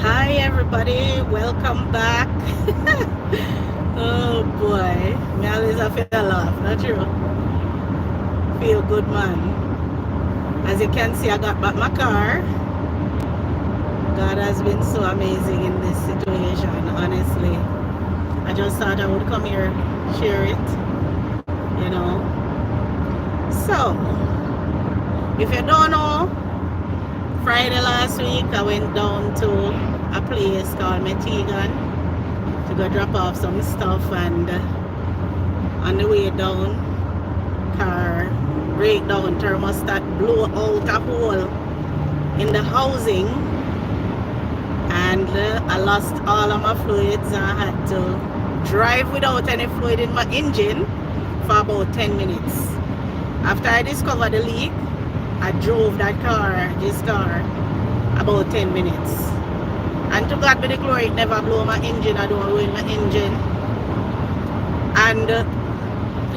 Hi everybody, welcome back. Oh boy, me always a feel laugh, not true? Feel good man. As you can see, I got back my car. God has been so amazing in this situation, honestly. I just thought I would come here, share it, you know. So, if you don't know, Friday last week I went down to a place called Metegan to go drop off some stuff, and on the way down, car breakdown, thermostat blew out a hole in the housing, and I lost all of my fluids. I had to drive without any fluid in my engine for about 10 minutes. After I discovered the leak, I drove this car, about 10 minutes. And to God be the glory, it never blew my engine. I don't ruin my engine. And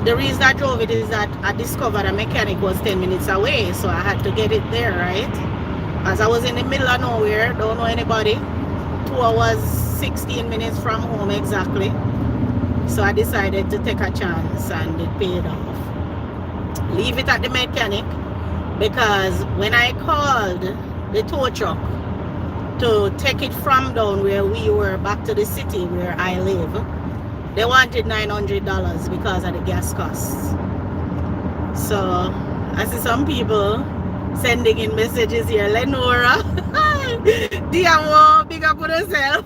the reason I drove it is that I discovered a mechanic was 10 minutes away, so I had to get it there, right? As I was in the middle of nowhere, don't know anybody. 2 hours, 16 minutes from home exactly. So I decided to take a chance, and it paid off. Leave it at the mechanic, because when I called the tow truck to take it from down where we were back to the city where I live, they wanted $900 because of the gas costs. So I see some people sending in messages here. Lenora, Diamo, big up on yourself.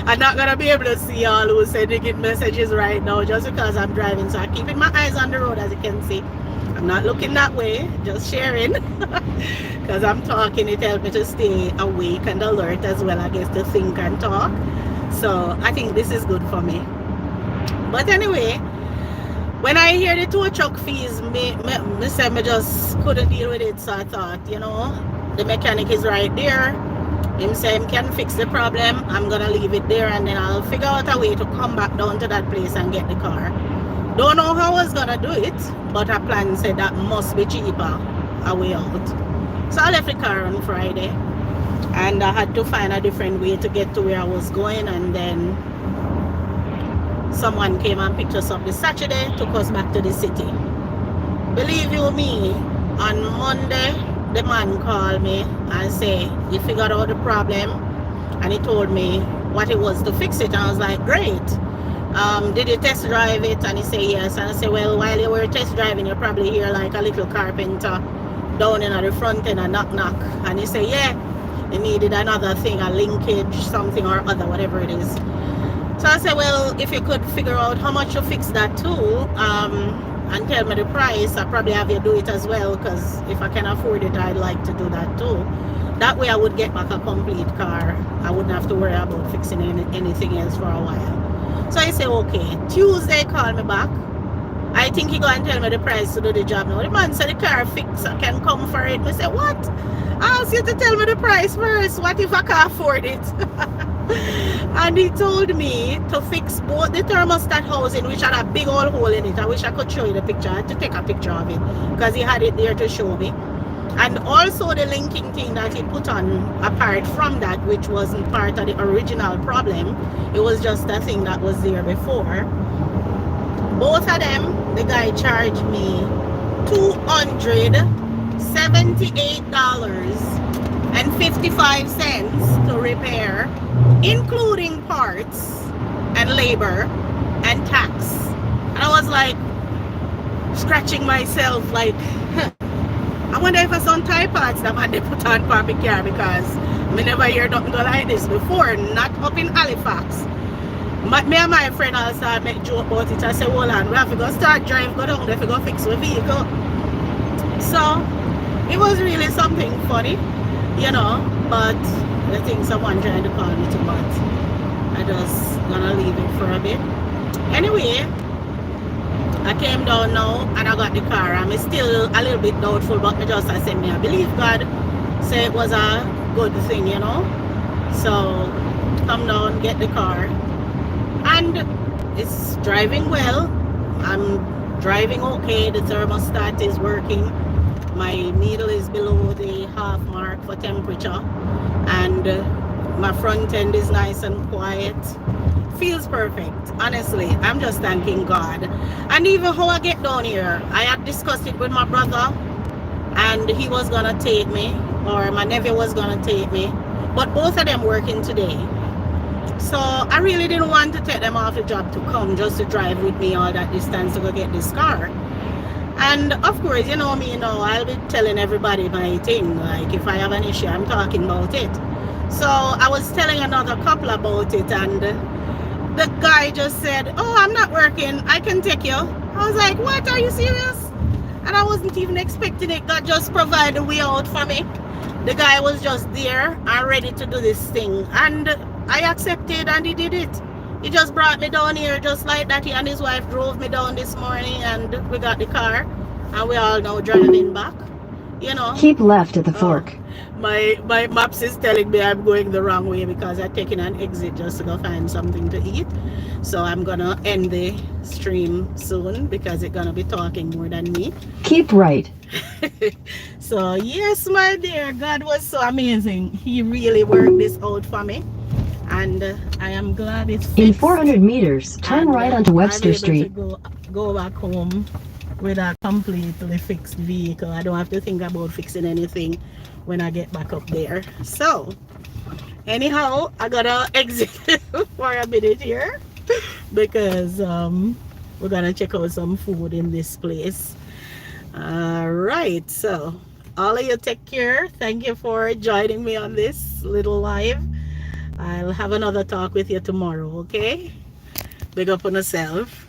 I'm not gonna be able to see all who's sending in messages right now just because I'm driving, so I'm keeping my eyes on the road. As you can see, I'm not looking that way, just sharing. Because I'm talking, it helps me to stay awake and alert as well, I guess, to think and talk. So I think this is good for me. But anyway, when I hear the tow truck fees, me just couldn't deal with it. So I thought, the mechanic is right there. Him say him can fix the problem. I'm gonna leave it there, and then I'll figure out a way to come back down to that place and get the car. Don't know how I was gonna do it, but a plan said that must be cheaper a way out. So I left the car on Friday, and I had to find a different way to get to where I was going, and then someone came and picked us up this Saturday, took us back to the city. Believe you me, on Monday, the man called me and said he figured out the problem, and he told me what it was to fix it. And I was like, great. Did you test drive it? And he said yes. And I said, well, while you were test driving, you probably hear like a little carpenter down in the front end, a knock knock. And he said, yeah, he needed another thing, a linkage, something or other, whatever it is. So I said, well, if you could figure out how much to fix that too, and tell me the price, I'll probably have you do it as well, because if I can afford it, I'd like to do that too. That way I would get back a complete car. I wouldn't have to worry about fixing anything else for a while. So I say, okay. Tuesday, call me back. I think he go and tell me the price to do the job now. The man said the car fix, I can come for it. I say, what? I asked you to tell me the price first. What if I can't afford it? And he told me to fix both the thermostat housing, which had a big old hole in it. I wish I could show you the picture. I had to take a picture of it because he had it there to show me. And also the linking thing that he put on apart from that, which wasn't part of the original problem. It was just a thing that was there before. Both of them, the guy charged me $278.55 to repair, including parts and labor and tax. And I was like scratching myself like, I wonder if it's some Thai parts that man they put on for my car, because I never hear nothing go like this before, not up in Halifax. Me and my friend also make joke about it. I say, hold on, we have to go start drive, go down there to go fix the vehicle. So it was really something funny, but I think someone trying to call me too much. I just gonna leave it for a bit. Anyway, I came down now and I got the car. I'm still a little bit doubtful, but I said, I believe God said it was a good thing, So come down, get the car. And it's driving well. I'm driving okay. The thermostat is working. My needle is below the half mark for temperature, and my front end is nice and quiet. Feels perfect. Honestly, I'm just thanking God. And even how I get down here, I had discussed it with my brother, and he was gonna take me, or my nephew was gonna take me, but both of them working today. So I really didn't want to take them off the job to come just to drive with me all that distance to go get this car. And of course, you know me, I'll be telling everybody my thing. Like if I have an issue, I'm talking about it. So I was telling another couple about it, and the guy just said, "Oh, I'm not working. I can take you." I was like, "What? Are you serious?" And I wasn't even expecting it. God just provided a way out for me. The guy was just there and ready to do this thing, and I accepted, and he did it. He just brought me down here just like that. He and his wife drove me down this morning, and we got the car, and we all now driving back. Keep left at the fork. My maps is telling me I'm going the wrong way because I'm taking an exit just to go find something to eat. So I'm gonna end the stream soon because it's gonna be talking more than me. Keep right. So yes, my dear, God was so amazing. He really worked this out for me, and I am glad it's fixed. In 400 meters, turn right onto Webster Street. Go back home with a completely fixed vehicle. I don't have to think about fixing anything when I get back up there. So anyhow, I gotta exit for a minute here because we're gonna check out some food in this place. All right, so all of you take care. Thank you for joining me on this little live. I'll have another talk with you tomorrow, okay? Big up on yourself.